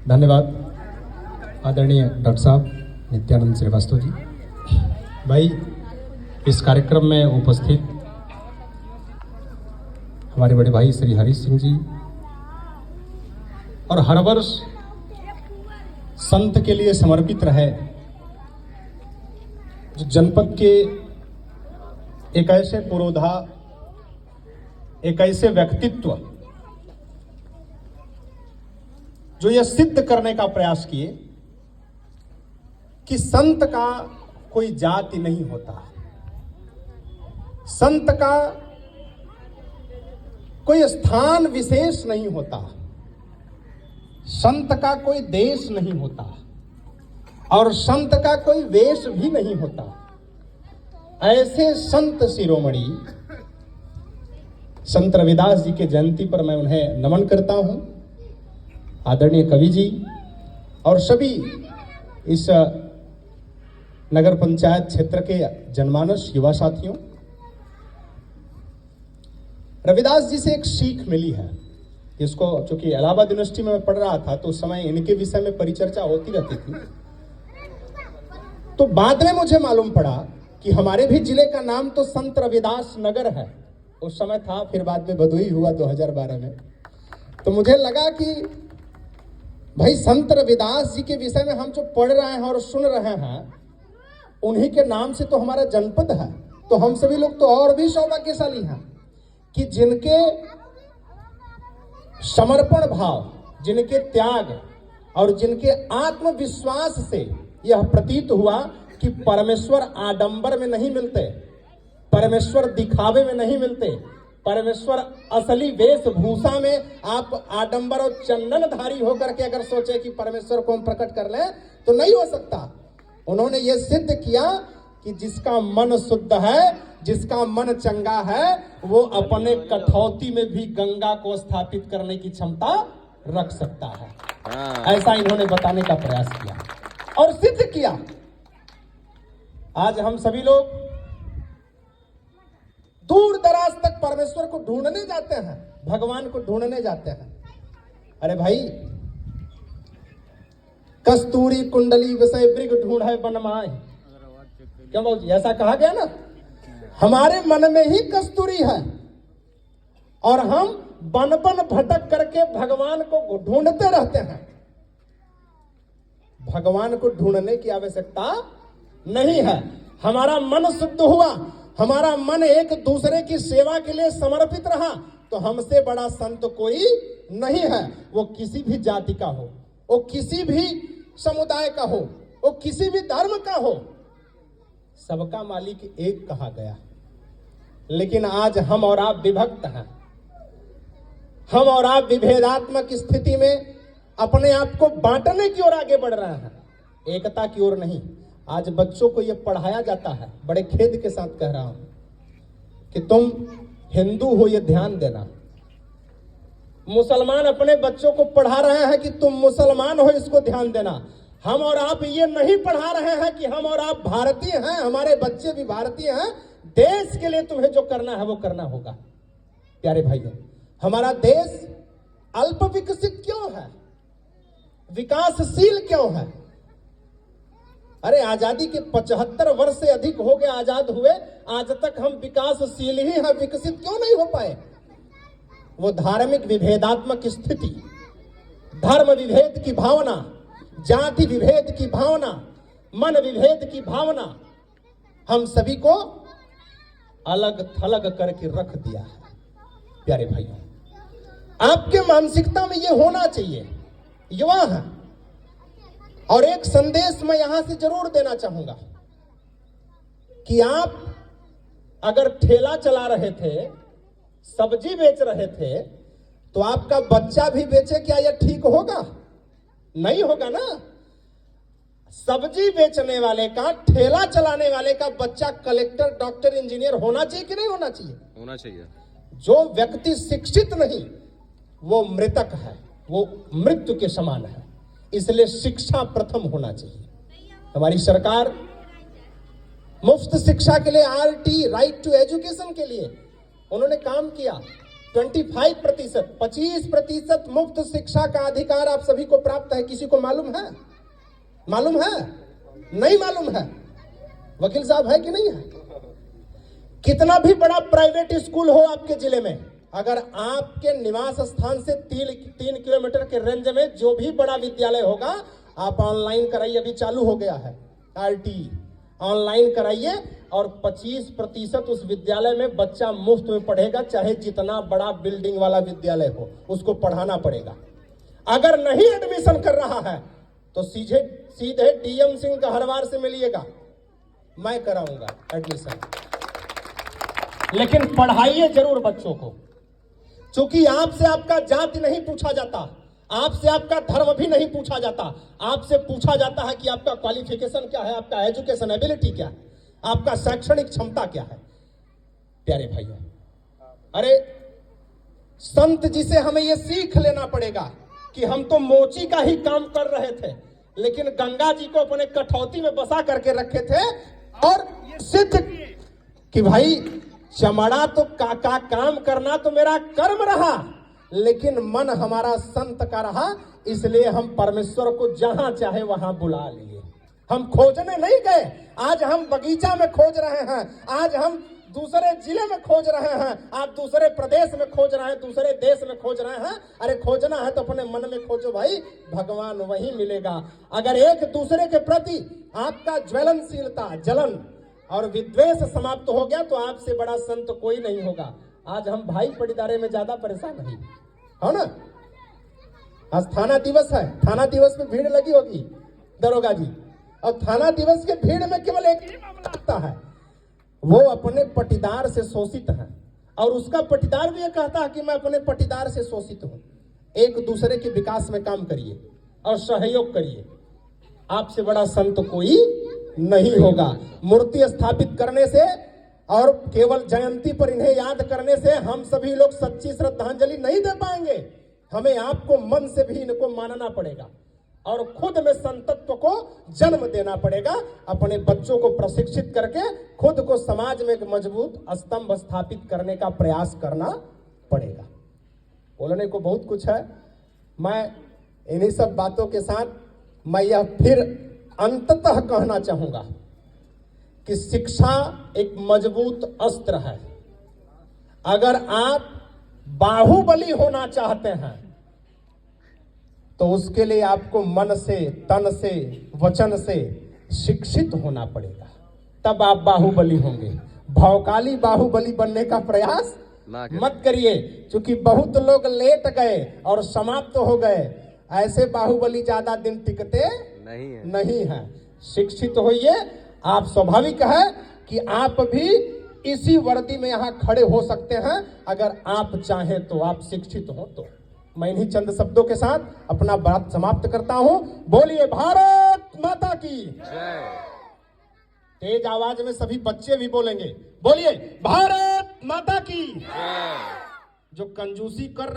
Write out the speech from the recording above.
धन्यवाद आदरणीय डॉक्टर साहब नित्यानंद श्रीवास्तव जी। भाई, इस कार्यक्रम में उपस्थित हमारे बड़े भाई श्री हरी सिंह जी, और हर वर्ष संत के लिए समर्पित रहे, जो जनपद के एक ऐसे पुरोधा, एक ऐसे व्यक्तित्व जो यह सिद्ध करने का प्रयास किए कि संत का कोई जाति नहीं होता, संत का कोई स्थान विशेष नहीं होता, संत का कोई देश नहीं होता, और संत का कोई वेश भी नहीं होता। ऐसे संत शिरोमणि संत रविदास जी के जयंती पर मैं उन्हें नमन करता हूं। आदरणीय कवि जी और सभी इस नगर पंचायत क्षेत्र के जनमानस युवा साथियों, रविदास जी से एक सीख मिली है। इसको चूंकि इलाहाबाद यूनिवर्सिटी में मैं पढ़ रहा था तो उस समय इनके विषय में परिचर्चा होती रहती थी, तो बाद में मुझे मालूम पड़ा कि हमारे भी जिले का नाम तो संत रविदास नगर है, उस समय था, फिर बाद में बदोई हुआ 2012 में। तो मुझे लगा कि भाई संत रविदास जी के विषय में हम जो पढ़ रहे हैं और सुन रहे हैं, उन्हीं के नाम से तो हमारा जनपद है। तो हम सभी लोग तो और भी सौभाग्यशाली हैं कि जिनके समर्पण भाव, जिनके त्याग और जिनके आत्मविश्वास से यह प्रतीत हुआ कि परमेश्वर आडंबर में नहीं मिलते, परमेश्वर दिखावे में नहीं मिलते, परमेश्वर असली वेशभूषा में आप आडंबर और चंदनधारी होकर के अगर सोचे कि परमेश्वर को हम प्रकट कर लें तो नहीं हो सकता। उन्होंने ये सिद्ध किया कि जिसका मन शुद्ध है, जिसका मन चंगा है, वो अपने कठौती में भी गंगा को स्थापित करने की क्षमता रख सकता है। ऐसा इन्होंने बताने का प्रयास किया और सिद्ध किया। आज हम सभी लोग दूर दराज तक परमेश्वर को ढूंढने जाते हैं, भगवान को ढूंढने जाते हैं। अरे भाई, कस्तूरी कुंडली विषय ब्रिग ढूंढे बनमाए, क्यों बाबू जी, ऐसा कहा गया ना। हमारे मन में ही कस्तूरी है और हम बन बन भटक करके भगवान को ढूंढते रहते हैं। भगवान को ढूंढने की आवश्यकता नहीं है। हमारा मन शुद्ध हुआ, हमारा मन एक दूसरे की सेवा के लिए समर्पित रहा, तो हमसे बड़ा संत कोई नहीं है। वो किसी भी जाति का हो, वो किसी भी समुदाय का हो, वो किसी भी धर्म का हो, सबका मालिक एक कहा गया। लेकिन आज हम और आप विभक्त हैं, हम और आप विभेदात्मक स्थिति में अपने आप को बांटने की ओर आगे बढ़ रहे हैं, एकता की ओर नहीं। आज बच्चों को यह पढ़ाया जाता है, बड़े खेद के साथ कह रहा हूं, कि तुम हिंदू हो ये ध्यान देना। मुसलमान अपने बच्चों को पढ़ा रहे हैं कि तुम मुसलमान हो, इसको ध्यान देना। हम और आप ये नहीं पढ़ा रहे हैं कि हम और आप भारतीय हैं, हमारे बच्चे भी भारतीय हैं, देश के लिए तुम्हें जो करना है वो करना होगा। प्यारे भाइयों, हमारा देश अल्प विकसित क्यों है, विकासशील क्यों है? अरे आजादी के 75 वर्ष से अधिक हो गए आजाद हुए, आज तक हम विकासशील ही हैं, विकसित क्यों नहीं हो पाए? वो धार्मिक विभेदात्मक स्थिति, धर्म विभेद की भावना, जाति विभेद की भावना, मन विभेद की भावना हम सभी को अलग थलग करके रख दिया है। प्यारे भाइयों, आपके मानसिकता में ये होना चाहिए। युवा है, और एक संदेश मैं यहां से जरूर देना चाहूंगा कि आप अगर ठेला चला रहे थे, सब्जी बेच रहे थे, तो आपका बच्चा भी बेचे, क्या यह ठीक होगा? नहीं होगा ना। सब्जी बेचने वाले का, ठेला चलाने वाले का बच्चा कलेक्टर, डॉक्टर, इंजीनियर होना चाहिए कि नहीं होना चाहिए? होना चाहिए। जो व्यक्ति शिक्षित नहीं वो मृतक है, वो मृत्यु के समान है। इसलिए शिक्षा प्रथम होना चाहिए। हमारी सरकार मुफ्त शिक्षा के लिए, RT, राइट टू एजुकेशन के लिए उन्होंने काम किया। 25%, 25% मुफ्त शिक्षा का अधिकार आप सभी को प्राप्त है। किसी को मालूम है? मालूम है? नहीं मालूम है? वकील साहब है कि नहीं है? कितना भी बड़ा प्राइवेट स्कूल हो आपके जिले में, अगर आपके निवास स्थान से 3 किलोमीटर के रेंज में जो भी बड़ा विद्यालय होगा, आप ऑनलाइन कराइए। अभी चालू हो गया है RT, ऑनलाइन कराइए और 25% उस विद्यालय में बच्चा मुफ्त में पढ़ेगा। चाहे जितना बड़ा बिल्डिंग वाला विद्यालय हो, उसको पढ़ाना पड़ेगा। अगर नहीं एडमिशन कर रहा है तो सीधे DM सिंह का हरवार से मिलिएगा, मैं कराऊंगा एडमिशन। लेकिन पढ़ाइए जरूर बच्चों को, क्योंकि आपसे आपका जाति नहीं पूछा जाता, आपसे आपका धर्म भी नहीं पूछा जाता। आपसे पूछा जाता है कि आपका क्वालिफिकेशन क्या है, आपका एजुकेशन एबिलिटी क्या है, आपका शैक्षणिक क्षमता क्या है। प्यारे भाइयों, अरे संत जी से हमें यह सीख लेना पड़ेगा कि हम तो मोची का ही काम कर रहे थे, लेकिन गंगा जी को अपने कठौती में बसा करके रखे थे और सिद्ध कि भाई चमड़ा तो का काम करना तो मेरा कर्म रहा, लेकिन मन हमारा संत का रहा। इसलिए हम परमेश्वर को जहां चाहे वहां बुला लिए। हम खोजने नहीं गए। आज हम बगीचा में खोज रहे हैं, आज हम दूसरे जिले में खोज रहे हैं, आप दूसरे प्रदेश में खोज रहे हैं, दूसरे देश में खोज रहे हैं। अरे खोजना है तो अपने मन में खोजो भाई, भगवान वहीं मिलेगा। अगर एक दूसरे के प्रति आपका ज्वलनशीलता, जलन और विद्वेष समाप्त हो गया तो आपसे बड़ा संत कोई नहीं होगा। आज हम भाई पटीदारे में ज्यादा परेशान नहीं हो ना। आज थाना दिवस है, थाना दिवस में भीड़ लगी होगी दरोगा जी, और थाना दिवस के भीड़ में केवल एक ही मामला आता है, वो अपने पटीदार से शोषित है और उसका पटीदार भी ये कहता है कि मैं अपने पटीदार से शोषित हूं। एक दूसरे के विकास में काम करिए और सहयोग करिए, आपसे बड़ा संत कोई नहीं होगा। मूर्ति स्थापित करने से और केवल जयंती पर इन्हें याद करने से हम सभी लोग सच्ची श्रद्धांजलि नहीं दे पाएंगे। हमें आपको मन से भी इनको मानना पड़ेगा और खुद में संतत्व को जन्म देना पड़ेगा। अपने बच्चों को प्रशिक्षित करके खुद को समाज में एक मजबूत स्तंभ स्थापित करने का प्रयास करना पड़ेगा। बोलने को बहुत कुछ है। मैं इन्हीं सब बातों के साथ मैं यह फिर अंततः कहना चाहूंगा कि शिक्षा एक मजबूत अस्त्र है। अगर आप बाहुबली होना चाहते हैं तो उसके लिए आपको मन से, तन से, वचन से शिक्षित होना पड़ेगा, तब आप बाहुबली होंगे। भौकाली बाहुबली बनने का प्रयास मत करिए, क्योंकि बहुत लोग लेट गए और समाप्त हो गए। ऐसे बाहुबली ज्यादा दिन टिकते नहीं है। शिक्षित होइए। आप स्वाभाविक है कि आप भी इसी वर्दी में यहां खड़े हो सकते हैं अगर आप चाहें तो, आप शिक्षित हो तो। मैं इन्हीं चंद शब्दों के साथ अपना बात समाप्त करता हूं। बोलिए भारत माता की जय। तेज आवाज में सभी बच्चे भी बोलेंगे, बोलिए भारत माता की जय। जो कंजूसी कर रहा